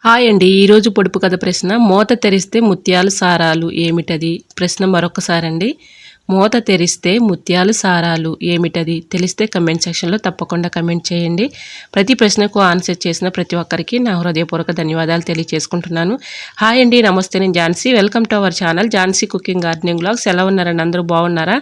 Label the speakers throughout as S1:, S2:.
S1: Hi అండి. ఈరోజు పొడుపు కథ ప్రశ్న. మూత తెరిస్తే ముత్యాలు సారాలు ఏమిటది? ప్రశ్న మరొకసారండి. మూత తెరిస్తే ముత్యాలు సారాలు ఏమిటది? తెలిస్తే కమెంట్ సెక్షన్‌లో తప్పకుండా కమెంట్ చేయండి. ప్రతి ప్రశ్నకు ఆన్సర్ చేసిన ప్రతి ఒక్కరికి నా హృదయపూర్వక ధన్యవాదాలు తెలియజేసుకుంటున్నాను. హాయ్ అండి. నమస్తే. నేను Jhansi. Welcome to our channel Jhansi cooking gardening vlogs. ఎలా ఉన్నారండి? అందరూ బాగున్నారా?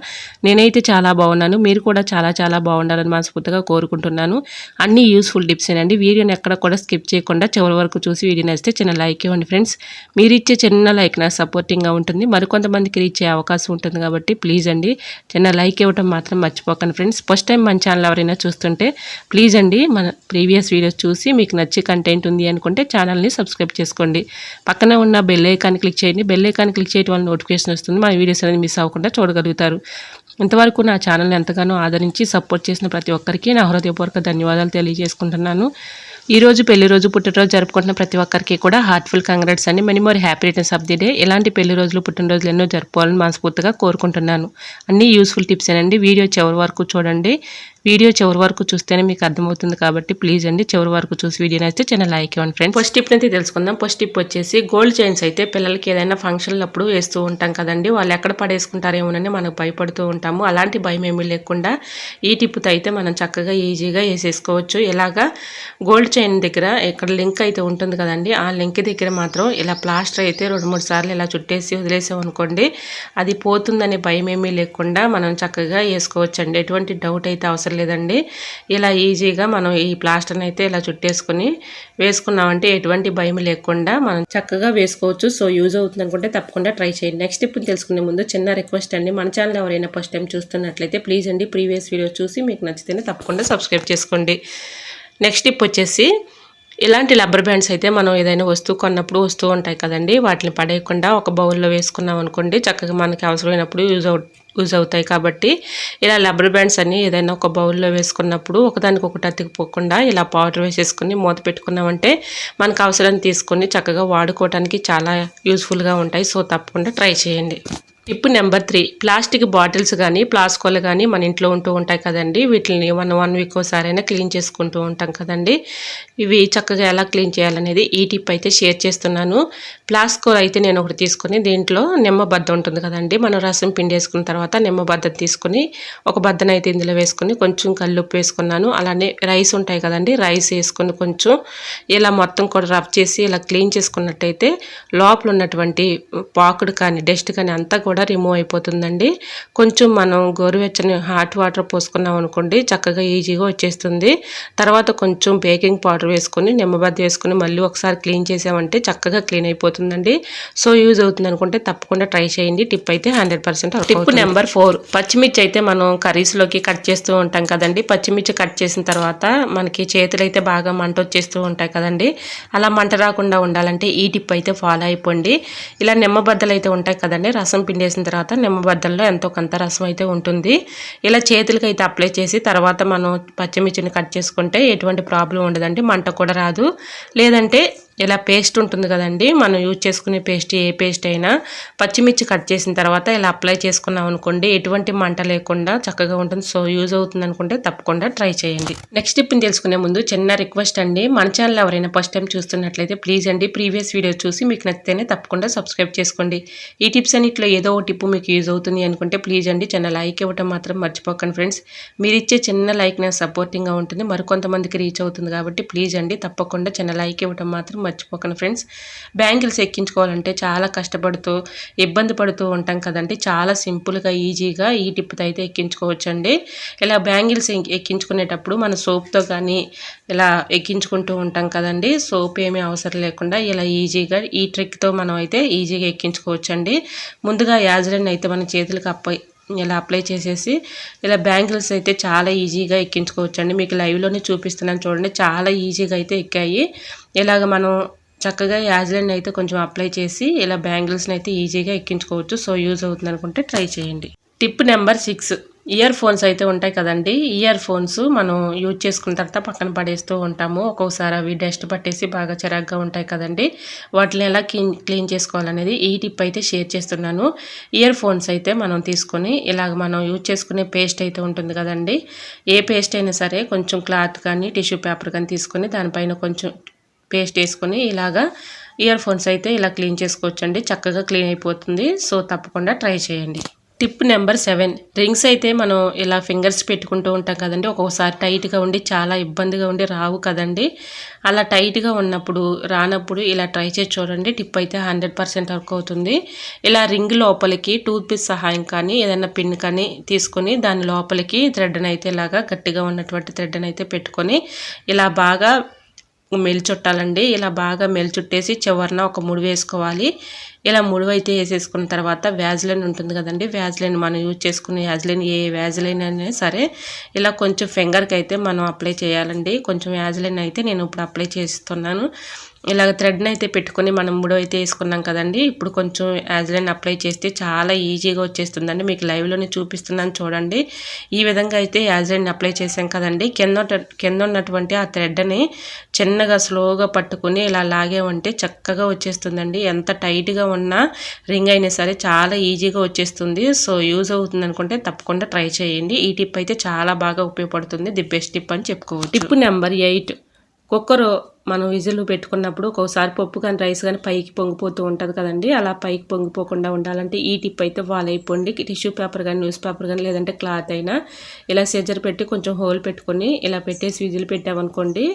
S1: నేనైతే చాలా బాగున్నాను. మీరు కూడా చాలా బాగుండాలని మనస్ఫూర్తిగా కోరుకుంటున్నాను. అన్నీ యూస్ఫుల్ టిప్సేనండి. వీడియోని ఎక్కడ కూడా స్కిప్ చేయకుండా చివరి వరకు చూసి వీడియో నచ్చితే చిన్న లైక్ ఇవ్వండి ఫ్రెండ్స్. మీరు ఇచ్చే చిన్న లైక్ నాకు సపోర్టింగ్గా ఉంటుంది. మరికొంతమందికి రీచ్ అయ్యే అవకాశం ఉంటుంది కాబట్టి ప్లీజ్ అండి చిన్న లైక్ ఇవ్వడం మాత్రం మర్చిపోకండి ఫ్రెండ్స్. ఫస్ట్ టైం మన ఛానల్ ఎవరైనా చూస్తుంటే ప్లీజ్ అండి మన ప్రీవియస్ వీడియోస్ చూసి మీకు నచ్చే కంటెంట్ ఉంది అనుకుంటే ఛానల్ని సబ్స్క్రైబ్ చేసుకోండి. పక్కనే ఉన్న బెల్ ఐకాన్ క్లిక్ చేయండి. బెల్ ఐకాన్ క్లిక్ చేయడం వల్ల నోటిఫికేషన్ వస్తుంది. మా వీడియోస్ అనేది మిస్ అవ్వకుండా చూడగలుగుతారు. ఇంతవరకు నా ఛానల్ని ఎంతగానో ఆదరించి సపోర్ట్ చేసిన ప్రతి ఒక్కరికి నా హృదయపూర్వక ధన్యవాదాలు తెలియజేసుకుంటున్నాను. ఈరోజు పెళ్లి రోజు పుట్టినరోజు జరుపుకుంటున్న ప్రతి ఒక్కరికి కూడా హార్ట్ఫుల్ కంగ్రాట్స్ అండి. Many more happy returns of the day. ఇలాంటి పెళ్లి రోజులు పుట్టినరోజులు ఎన్నో జరుపుకోవాలని మనస్ఫూర్తిగా కోరుకుంటున్నాను. అన్నీ యూస్ఫుల్ టిప్సేనండి. వీడియో చివరి వరకు చూడండి. వీడియో చివరి వరకు చూస్తేనే మీకు అర్థమవుతుంది కాబట్టి ప్లీజ్ అండి చివరి వరకు చూసి వీడియో నచ్చితే చిన్న లైక్ ఇవ్వండి ఫ్రెండ్స్. ఫస్ట్ టిప్ అయితే తెలుసుకుందాం. ఫస్ట్ టిప్ వచ్చేసి గోల్డ్ చైన్స్ అయితే పిల్లలకి ఏదైనా ఫంక్షన్లు అప్పుడు వేస్తూ ఉంటాం కదండి. వాళ్ళు ఎక్కడ పడేసుకుంటారేమోనని మనకు భయపడుతూ ఉంటాము. అలాంటి భయం ఏమీ లేకుండా ఈ టిప్తో అయితే మనం చక్కగా ఈజీగా వేసేసుకోవచ్చు. ఇలాగా గోల్డ్ చైన్ దగ్గర ఇక్కడ లింక్ అయితే ఉంటుంది కదండి. ఆ లింక్ దగ్గర మాత్రం ఇలా ప్లాస్టర్ అయితే 2-3 సార్లు ఇలా చుట్టేసి వదిలేసాం అనుకోండి, అది పోతుందనే భయం ఏమీ లేకుండా మనం చక్కగా వేసుకోవచ్చండి. ఎటువంటి డౌట్ అయితే అవసరం లేదండి. ఇలా ఈజీగా మనం ఈ ప్లాస్టర్ని అయితే ఇలా చుట్టేసుకుని వేసుకున్నామంటే ఎటువంటి భయం లేకుండా మనం చక్కగా వేసుకోవచ్చు. సో యూజ్ అవుతుంది అనుకుంటే తప్పకుండా ట్రై చేయండి. నెక్స్ట్ టిప్ తెలుసుకునే ముందు చిన్న రిక్వెస్ట్ అండి. మన ఛానల్ ఎవరైనా ఫస్ట్ టైం చూస్తున్నట్లయితే ప్లీజ్ అండి ప్రీవియస్ వీడియో చూసి మీకు నచ్చితేనే తప్పకుండా సబ్స్క్రైబ్ చేసుకోండి. నెక్స్ట్ టిప్ వచ్చేసి ఇలాంటి రబ్బర్ బ్యాండ్స్ అయితే మనం ఏదైనా వస్తువు కొన్నప్పుడు వస్తూ ఉంటాయి కదండి, వాటిని పడేయకుండా ఒక బౌల్లో వేసుకున్నాం అనుకోండి చక్కగా మనకి అవసరమైనప్పుడు యూజ్ అవుతాయి. కాబట్టి ఇలా రబ్బర్ బ్యాండ్స్ అన్ని ఏదైనా ఒక బౌల్లో వేసుకున్నప్పుడు ఒకదానికొకటి అతికిపోకుండా ఇలా పౌడర్ వేసేసుకుని మూత పెట్టుకున్నామంటే మనకు అవసరాన్ని తీసుకొని చక్కగా వాడుకోవడానికి చాలా యూస్ఫుల్గా ఉంటాయి. సో తప్పకుండా ట్రై చేయండి. టిప్ నెంబర్ 3, ప్లాస్టిక్ బాటిల్స్ కానీ ప్లాస్కోలు కానీ మన ఇంట్లో ఉంటూ ఉంటాయి కదండి. వీటిని మనం 1 వీక్ ఒకసారైనా క్లీన్ చేసుకుంటూ ఉంటాం కదండి. ఇవి చక్కగా ఎలా క్లీన్ చేయాలనేది ఈ టిప్ అయితే షేర్ చేస్తున్నాను. ప్లాస్కో అయితే నేను ఒకటి తీసుకొని దీంట్లో నిమ్మబద్ద ఉంటుంది కదండి. మనం రసం పిండి వేసుకున్న తర్వాత నిమ్మబద్ద తీసుకొని ఒక బద్దను అయితే ఇందులో వేసుకొని కొంచెం కల్లుప్పు వేసుకున్నాను. అలానే రైస్ ఉంటాయి కదండి, రైస్ వేసుకొని కొంచెం ఇలా మొత్తం కూడా రబ్ చేసి ఇలా క్లీన్ చేసుకున్నట్టయితే లోపల ఉన్నటువంటి పాకుడు కానీ డస్ట్ కానీ అంతా కూడా రిమూవ్ అయిపోతుందండి. కొంచెం మనం గోరువెచ్చని హాట్ వాటర్ పోసుకున్నాం అనుకోండి చక్కగా ఈజీగా వచ్చేస్తుంది. తర్వాత కొంచెం బేకింగ్ పౌడర్ వేసుకొని నిమ్మబద్ద వేసుకొని మళ్ళీ ఒకసారి క్లీన్ చేసామంటే చక్కగా క్లీన్ అయిపోతుందండి. సో యూజ్ అవుతుంది అనుకుంటే తప్పకుండా ట్రై చేయండి. టిప్ అయితే 100% టిప్ నెంబర్ 4, పచ్చిమిర్చి అయితే మనం కర్రీస్లోకి కట్ చేస్తూ ఉంటాం కదండి. పచ్చిమిర్చి కట్ చేసిన తర్వాత మనకి చేతులు అయితే బాగా మంట వచ్చేస్తూ ఉంటాయి కదండి. అలా మంట రాకుండా ఉండాలంటే ఈ టిప్ అయితే ఫాలో అయిపోండి. ఇలా నిమ్మబద్దలు అయితే ఉంటాయి కదండి, రసం పిండేసిన తర్వాత నిమ్మబద్దల్లో ఎంతో కొంత రసం అయితే ఉంటుంది. ఇలా చేతులకి అయితే అప్లై చేసి తర్వాత మనం పచ్చిమిర్చిని కట్ చేసుకుంటే ఎటువంటి ప్రాబ్లం ఉండదండి, మంట కూడా రాదు. లేదంటే ఇలా పేస్ట్ ఉంటుంది కదండి, మనం యూజ్ చేసుకునే పేస్ట్ ఏ పేస్ట్ అయినా పచ్చిమిర్చి కట్ చేసిన తర్వాత ఇలా అప్లై చేసుకున్నాం అనుకోండి ఎటువంటి మంట లేకుండా చక్కగా ఉంటుంది. సో యూజ్ అవుతుంది అనుకుంటే తప్పకుండా ట్రై చేయండి. నెక్స్ట్ టిప్ని తెలుసుకునే ముందు చిన్న రిక్వెస్ట్ అండి. మన ఛానల్ ఎవరైనా ఫస్ట్ టైం చూస్తున్నట్లయితే ప్లీజ్ అండి ప్రీవియస్ వీడియో చూసి మీకు నచ్చితేనే తప్పకుండా సబ్స్క్రైబ్ చేసుకోండి. ఈ టిప్స్ అన్నిట్లో ఏదో ఒక టిప్ మీకు యూజ్ అవుతుంది అనుకుంటే ప్లీజ్ అండి చిన్న లైక్ ఇవ్వటం మాత్రం మర్చిపోకండి ఫ్రెండ్స్. మీరు ఇచ్చే చిన్న లైక్ నాకు సపోర్టింగ్గా ఉంటుంది, మరికొంతమందికి రీచ్ అవుతుంది కాబట్టి ప్లీజ్ అండి తప్పకుండా చిన్న లైక్ ఇవ్వటం మాత్రం మర్చిపోకండి ఫ్రెండ్స్. బ్యాంగిల్స్ ఎక్కించుకోవాలంటే చాలా కష్టపడుతూ ఇబ్బంది పడుతూ ఉంటాం కదండి. చాలా సింపుల్గా ఈజీగా ఈ టిప్తో అయితే ఎక్కించుకోవచ్చండి. ఇలా బ్యాంగిల్స్ ఎక్కించుకునేటప్పుడు మన సోప్తో కానీ ఇలా ఎక్కించుకుంటూ ఉంటాం కదండి. సోప్ ఏమీ అవసరం లేకుండా ఇలా ఈజీగా ఈ ట్రిక్తో మనం అయితే ఈజీగా ఎక్కించుకోవచ్చండి. ముందుగా యాజ్లైన్ అయితే మన చేతులకు ఇలా అప్లై చేసేసి ఇలా బ్యాంగిల్స్ అయితే చాలా ఈజీగా ఎక్కించుకోవచ్చండి. మీకు లైవ్లోనే చూపిస్తున్నాను చూడండి, చాలా ఈజీగా అయితే ఎక్కాయి. ఇలాగ మనం చక్కగా యాజ్లైన్ అయితే కొంచెం అప్లై చేసి ఇలా బ్యాంగిల్స్ని అయితే ఈజీగా ఎక్కించుకోవచ్చు. సో యూజ్ అవుతుంది అనుకుంటే ట్రై చేయండి. టిప్ నెంబర్ 6, ఇయర్ ఫోన్స్ అయితే ఉంటాయి కదండి. ఇయర్ ఫోన్స్ మనం యూజ్ చేసుకున్న తర్వాత పక్కన పడేస్తూ ఉంటాము. ఒక్కొక్కసారి అవి డస్ట్ పట్టేసి బాగా చిరాగ్గా ఉంటాయి కదండి. వాటిని ఎలా క్లీన్ చేసుకోవాలనేది ఈ టిప్ అయితే షేర్ చేస్తున్నాను. ఇయర్ ఫోన్స్ అయితే మనం తీసుకొని ఇలాగ మనం యూజ్ చేసుకునే పేస్ట్ అయితే ఉంటుంది కదండి, ఏ పేస్ట్ అయినా సరే కొంచెం క్లాత్ కానీ టిష్యూ పేపర్ కానీ తీసుకొని దానిపైన కొంచెం పేస్ట్ వేసుకొని ఇలాగా ఇయర్ ఫోన్స్ అయితే ఇలా క్లీన్ చేసుకోవచ్చండి. చక్కగా క్లీన్ అయిపోతుంది. సో తప్పకుండా ట్రై చేయండి. టిప్ నెంబర్ 7, రింగ్స్ అయితే మనం ఇలా ఫింగర్స్ పెట్టుకుంటూ ఉంటాం కదండి. ఒక్కొక్కసారి టైట్గా ఉండి చాలా ఇబ్బందిగా ఉండి రావు కదండి. అలా టైట్గా ఉన్నప్పుడు రానప్పుడు ఇలా ట్రై చేసి చూడండి. టిప్ అయితే 100% వర్క్ అవుతుంది. ఇలా రింగ్ లోపలికి టూత్ పిక్ సహాయం కానీ ఏదైనా పిన్ కానీ తీసుకొని దాని లోపలికి థ్రెడ్ని అయితే ఇలాగా గట్టిగా ఉన్నటువంటి థ్రెడ్ని అయితే పెట్టుకొని ఇలా బాగా మెలిచుట్టాలండి. ఇలా బాగా మెలిచుట్టేసి చివరన ఒక ముడి వేసుకోవాలి. ఇలా ముడివైతే వేసేసుకున్న తర్వాత వ్యాజ్లైన్ ఉంటుంది కదండి. వ్యాజ్లైన్ మనం యూజ్ చేసుకునే వ్యాజ్లైన్ ఏ వ్యాజ్లైన్ అయినా సరే ఇలా కొంచెం ఫింగర్కి అయితే మనం అప్లై చేయాలండి. కొంచెం వ్యాజ్లైన్ అయితే నేను ఇప్పుడు అప్లై చేస్తున్నాను. ఇలాగ థ్రెడ్ని అయితే పెట్టుకొని మనం ముడి అయితే వేసుకున్నాం కదండి. ఇప్పుడు కొంచెం వ్యాజ్లైన్ అప్లై చేస్తే చాలా ఈజీగా వచ్చేస్తుందండి. మీకు లైవ్లోనే చూపిస్తున్నాను చూడండి. ఈ విధంగా అయితే వ్యాజ్లైన్ అప్లై చేసాం కదండి. కింద ఉన్నటువంటి ఆ థ్రెడ్ని చిన్నగా స్లోగా పట్టుకుని ఇలా లాగేమంటే చక్కగా వచ్చేస్తుందండి. ఎంత టైట్గా ఉన్న రింగ్ అయినా సరే చాలా ఈజీగా వచ్చేస్తుంది. సో యూజ్ అవుతుంది అనుకుంటే తప్పకుండా ట్రై చేయండి. ఈ టిప్ అయితే చాలా బాగా ఉపయోగపడుతుంది. ది బెస్ట్ టిప్ అని చెప్పుకోవచ్చు. టిప్ నెంబర్ 8, కుక్కర్ మనం విజిల్ పెట్టుకున్నప్పుడు ఒక్కోసారి పప్పు కానీ రైస్ కానీ పైకి పొంగిపోతూ ఉంటుంది కదండి. అలా పైకి పొంగిపోకుండా ఉండాలంటే ఈ టిప్ అయితే ఫాలో అయిపోండి. టిష్యూ పేపర్ కానీ న్యూస్ పేపర్ కానీ లేదంటే క్లాత్ అయినా ఇలా సెజర్ పెట్టి కొంచెం హోల్ పెట్టుకొని ఇలా పెట్టేసి విజిల్ పెట్టామనుకోండి,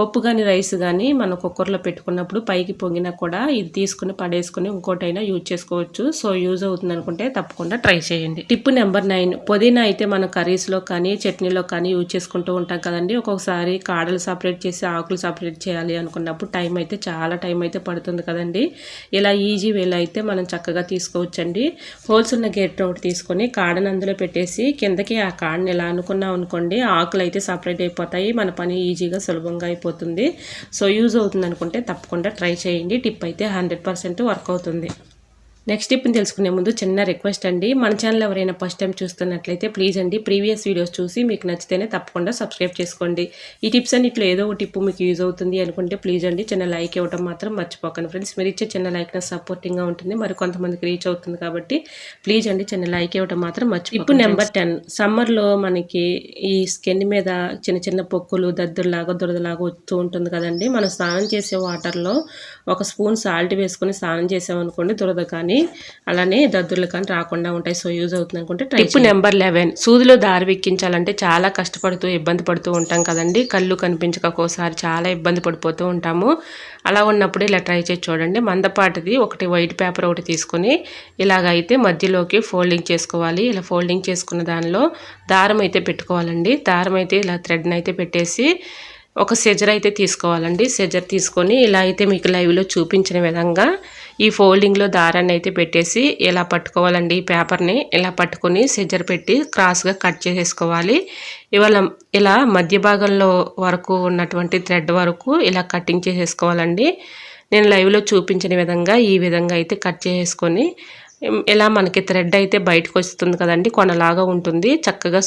S1: పప్పు కానీ రైస్ కానీ మనం కుక్కర్లో పెట్టుకున్నప్పుడు పైకి పొంగినా కూడా ఇది తీసుకుని పడేసుకుని ఇంకోటైనా యూజ్ చేసుకోవచ్చు. సో యూజ్ అవుతుంది అనుకుంటే తప్పకుండా ట్రై చేయండి. టిప్ నెంబర్ 9, పుదీనా అయితే మనం కర్రీస్లో కానీ చట్నీలో కానీ యూజ్ చేసుకుంటూ ఉంటాం కదండి. ఒక్కొక్కసారి కాడలు సపరేట్ చేసి ఆకులు సపరేట్ చేయాలి అనుకున్నప్పుడు చాలా టైం అయితే పడుతుంది కదండి. ఇలా ఈజీ వేలో అయితే మనం చక్కగా తీసుకోవచ్చండి. హోల్స్ ఉన్న గేట్ ఒకటి తీసుకొని కాడను అందులో పెట్టేసి కిందకి ఆ కాడని ఇలా అనుకున్నాం అనుకోండి, ఆకులు అయితే సపరేట్ అయిపోతాయి. మన పని ఈజీగా సులభంగా అయిపోతుంది. సో యూజ్ అవుతుంది అనుకుంటే తప్పకుండా ట్రై చేయండి. టిప్ అయితే 100% వర్క్ అవుతుంది. నెక్స్ట్ టిప్ని తెలుసుకునే ముందు చిన్న రిక్వెస్ట్ అండి. మన ఛానల్ ఎవరైనా ఫస్ట్ టైం చూస్తున్నట్లయితే ప్లీజ్ అండి ప్రీవియస్ వీడియోస్ చూసి మీకు నచ్చితేనే తప్పకుండా సబ్స్క్రైబ్ చేసుకోండి. ఈ టిప్స్ అన్నిట్లో ఏదో ఒక టిప్ మీకు యూజ్ అవుతుంది అనుకుంటే ప్లీజ్ అండి చిన్న లైక్ ఇవ్వడం మాత్రం మర్చిపోకండి ఫ్రెండ్స్. మీరు ఇచ్చే చిన్న లైక్ నాకు సపోర్టింగ్గా ఉంటుంది, మరి కొంతమందికి రీచ్ అవుతుంది కాబట్టి ప్లీజ్ అండి చిన్న లైక్ ఇవ్వడం మాత్రం మర్చిపోకండి. టిప్ నెంబర్ 10, సమ్మర్లో మనకి ఈ స్కిన్ మీద చిన్న చిన్న పొక్కులు దద్దుర్లాగా దురదలాగా వస్తూ ఉంటుంది కదండి. మనం స్నానం చేసే వాటర్లో 1 స్పూన్ సాల్ట్ వేసుకొని స్నానం చేసామనుకోండి దురద కానీ అలానే దద్దుర్లు కానీ రాకుండా ఉంటాయి. సో యూజ్ అవుతుంది అనుకుంటే ట్రై. టిప్ నెంబర్ 11, సూదిలో దారి ఎక్కించాలంటే చాలా కష్టపడుతూ ఇబ్బంది పడుతూ ఉంటాం కదండి. కళ్ళు కనిపించకపోసారి చాలా ఇబ్బంది పడిపోతూ ఉంటాము. అలా ఉన్నప్పుడు ఇలా ట్రై చేసి చూడండి. మందపాటిది ఒకటి వైట్ పేపర్ ఒకటి తీసుకొని ఇలాగైతే మధ్యలోకి ఫోల్డింగ్ చేసుకోవాలి. ఇలా ఫోల్డింగ్ చేసుకున్న దానిలో దారం అయితే పెట్టుకోవాలండి. దారం అయితే ఇలా థ్రెడ్ని అయితే పెట్టేసి ఒక సెజర్ అయితే తీసుకోవాలండి. సెజర్ తీసుకొని ఇలా అయితే మీకు లైవ్లో చూపించిన విధంగా ఈ ఫోల్డింగ్లో దారాన్ని అయితే పెట్టేసి ఇలా పట్టుకోవాలండి. ఈ పేపర్ని ఇలా పట్టుకొని సెజర్ పెట్టి క్రాస్గా కట్ చేసేసుకోవాలి. ఇలా మధ్య భాగంలో వరకు ఉన్నటువంటి థ్రెడ్ వరకు ఇలా కటింగ్ చేసేసుకోవాలండి. నేను లైవ్లో చూపించిన విధంగా ఈ విధంగా అయితే కట్ చేసుకొని ఇలా మనకి థ్రెడ్ అయితే బయటకు వస్తుంది కదండి, కొనలాగా ఉంటుంది. చక్కగా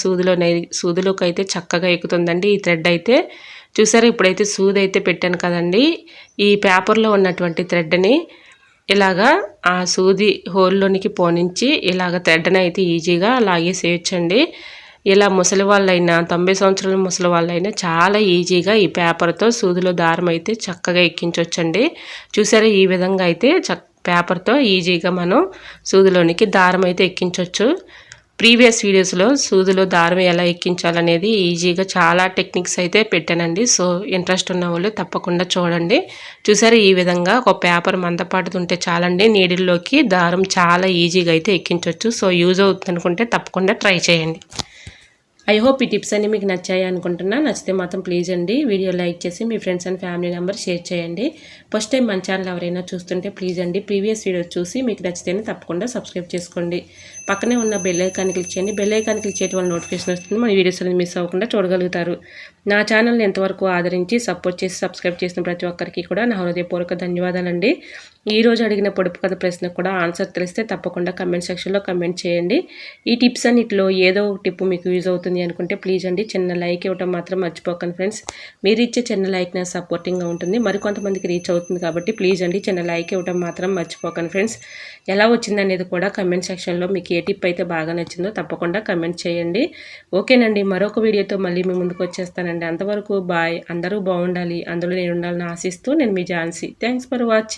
S1: సూదిలోకి అయితే చక్కగా ఎక్కుతుందండి ఈ థ్రెడ్ అయితే. చూసారా, ఇప్పుడైతే సూది అయితే పెట్టాను కదండి. ఈ పేపర్లో ఉన్నటువంటి థ్రెడ్ని ఇలాగా ఆ సూది హోల్లోనికి పోనించి ఇలాగ థ్రెడ్ని అయితే ఈజీగా లాగేసేయచ్చండి. ఇలా ముసలి వాళ్ళైనా 90 సంవత్సరాల ముసలి వాళ్ళైనా చాలా ఈజీగా ఈ పేపర్తో సూదిలో దారం అయితే చక్కగా ఎక్కించవచ్చండి. చూసారా, ఈ విధంగా అయితే పేపర్తో ఈజీగా మనం సూదిలోనికి దారం అయితే ఎక్కించవచ్చు. ప్రీవియస్ వీడియోస్లో సూదిలో దారం ఎలా ఎక్కించాలనేది ఈజీగా చాలా టెక్నిక్స్ అయితే పెట్టానండి. సో ఇంట్రెస్ట్ ఉన్న వాళ్ళు తప్పకుండా చూడండి. చూసారా, ఈ విధంగా ఒక పేపర్ మందపాటు ఉంటే చాలండి, నీడిల్లోకి దారం చాలా ఈజీగా అయితే ఎక్కించవచ్చు. సో యూజ్ అవుతుంది అనుకుంటే తప్పకుండా ట్రై చేయండి. ఐ హోప్ ఈ టిప్స్ అన్ని మీకు నచ్చాయి అనుకుంటున్నా. నచ్చితే మాత్రం ప్లీజ్ అండి వీడియో లైక్ చేసి మీ friends and family member share చేయండి. ఫస్ట్ టైం మన ఛానల్ ఎవరైనా చూస్తుంటే ప్లీజ్ అండి ప్రీవియస్ వీడియోస్ చూసి మీకు నచ్చితేనే తప్పకుండా సబ్స్క్రైబ్ చేసుకోండి. పక్కనే ఉన్న బెల్ ఐకాన్ క్లిక్ చేయండి. బెల్ ఐకాన్ క్లిక్ చేయడం వల్ల నోటిఫికేషన్ వస్తుంది. మన వీడియోస్ అనేది మిస్ అవ్వకుండా చూడగలుగుతారు. నా ఛానల్ని ఎంతవరకు ఆదరించి సపోర్ట్ చేసి సబ్స్క్రైబ్ చేసిన ప్రతి ఒక్కరికి కూడా నా హృదయపూర్వక ధన్యవాదాలండి. ఈరోజు అడిగిన పొడుపు కథ ప్రశ్నకు కూడా ఆన్సర్ తెలిస్తే తప్పకుండా కమెంట్ సెక్షన్లో కమెంట్ చేయండి. ఈ టిప్స్ అన్నిటిలో ఏదో ఒక టిప్ మీకు యూజ్ అవుతుంది అనుకుంటే ప్లీజ్ అండి చిన్న లైక్ ఇవ్వడం మాత్రం మర్చిపోకండి ఫ్రెండ్స్. మీరు ఇచ్చే చిన్న లైక్ నాకు సపోర్టింగ్గా ఉంటుంది, మరికొంతమందికి రీచ్ అవుతుంది కాబట్టి ప్లీజ్ అండి చిన్న లైక్ ఇవ్వడం మాత్రం మర్చిపోకండి ఫ్రెండ్స్. ఎలా వచ్చిందనేది కూడా కమెంట్ సెక్షన్లో మీకు ఏ టిప్ అయితే బాగా నచ్చిందో తప్పకుండా కమెంట్ చేయండి. ఓకేనండి, మరొక వీడియోతో మళ్ళీ మీ ముందుకు వచ్చేస్తానండి. అంతవరకు బాయ్. అందరూ బాగుండాలి, అందులో నేను ఉండాలని ఆశిస్తూ నేను మీ ఝాన్సీ. Thanks for watching.